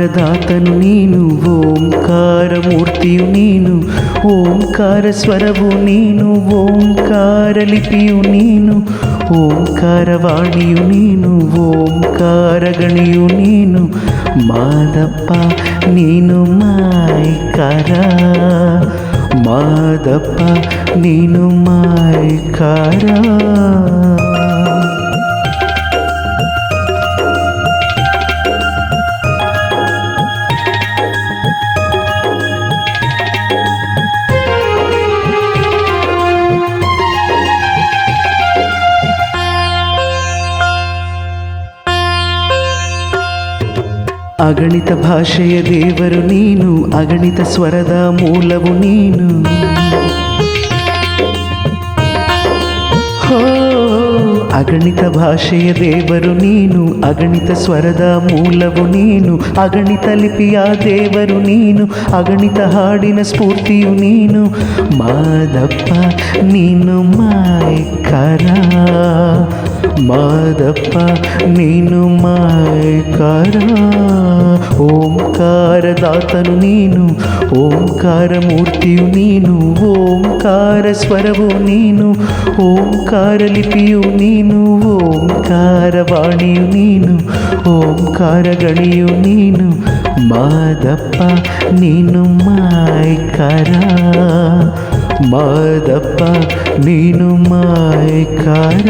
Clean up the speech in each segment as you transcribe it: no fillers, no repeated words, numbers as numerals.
ಓಂಕಾರದಾತನು ನೀನು, ಓಂಕಾರ ಮೂರ್ತಿಯು ನೀನು, ಓಂಕಾರ ಸ್ವರವು ನೀನು, ಓಂಕಾರ ಲಿಪಿಯು ನೀನು, ಓಂಕಾರವಾಣಿಯು ನೀನು, ಓಂಕಾರ ಗಣಿಯು ನೀನು. ಮಾದಪ್ಪ ನೀನು ಮಾಯ್ಕಾರ, ಮಾದಪ್ಪ ನೀನು ಮಾಯ್ಕಾರ. ಅಗಣಿತ ಭಾಷೆಯ ದೇವರು ನೀನು, ಅಗಣಿತ ಸ್ವರದ ಮೂಲವು ನೀನು. ಹೋ ಅಗಣಿತ ಭಾಷೆಯ ದೇವರು ನೀನು, ಅಗಣಿತ ಸ್ವರದ ಮೂಲವು ನೀನು, ಅಗಣಿತ ಲಿಪಿಯ ದೇವರು ನೀನು, ಅಗಣಿತ ಹಾಡಿನ ಸ್ಫೂರ್ತಿಯು ನೀನು. ಮಾದಪ್ಪ ನೀನು ಮಾಯ್ಕಾರ, ಮಾದಪ್ಪ ನೀನು ಮಾಯ್ಕಾರ. ಓಂಕಾರದಾತನು ನೀನು, ಓಂಕಾರ ಮೂರ್ತಿಯು ನೀನು, ಓಂಕಾರ ಸ್ವರವು ನೀನು, ಓಂಕಾರ ಲಿಪಿಯು ನೀನು, ಓಂಕಾರ ವಾಣಿಯು ನೀನು, ಓಂಕಾರ ಗಣಿಯು ನೀನು. ಮಾದಪ್ಪ ನೀನು ಮಾಯ್ಕಾರ, ಮಾದಪ್ಪ ನೀನು ಮಾಯ್ಕಾರ.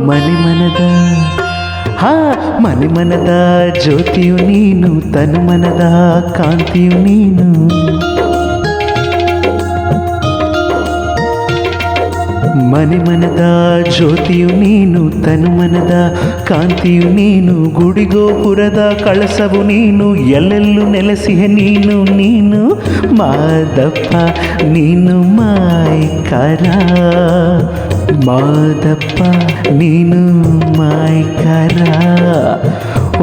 ಮನೆ ಮನದ ಮನೆ ಮನದ ಜ್ಯೋತಿಯು ನೀನು, ತನು ಮನದ ಕಾಂತಿಯು ನೀನು. ಮನೆ ಮನದ ಜ್ಯೋತಿಯು ನೀನು, ತನು ಮನದ ಕಾಂತಿಯು ನೀನು, ಗುಡಿಗೋಪುರದ ಕಳಸವು ನೀನು, ಎಲ್ಲೆಲ್ಲೂ ನೆಲೆಸಿಹೆ ನೀನು ನೀನು. ಮಾದಪ್ಪ ನೀನು ಮಾಯ್ಕಾರ, ಮಾದಪ್ಪ ನೀನು ಮಾಯ್ಕಾರ.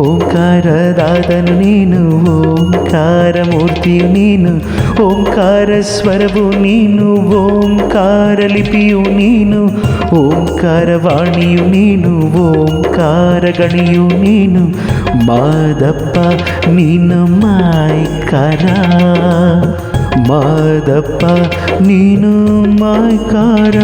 ಓಂಕಾರದಾತನು ನೀನು, ಓಂಕಾರ ಮೂರ್ತಿಯು ನೀನು, ಓಂಕಾರ ಸ್ವರವು ನೀನು, ಓಂಕಾರ ಲಿಪಿಯು ನೀನು, ಓಂಕಾರ ವಾಣಿಯು ನೀನು, ಓಂಕಾರ ಗಣಿಯು ನೀನು. ಮಾದಪ್ಪ ನೀನು ಮಾಯ್ಕಾರ, ಮಾದಪ್ಪ ನೀನು ಮಾಯ್ಕಾರ.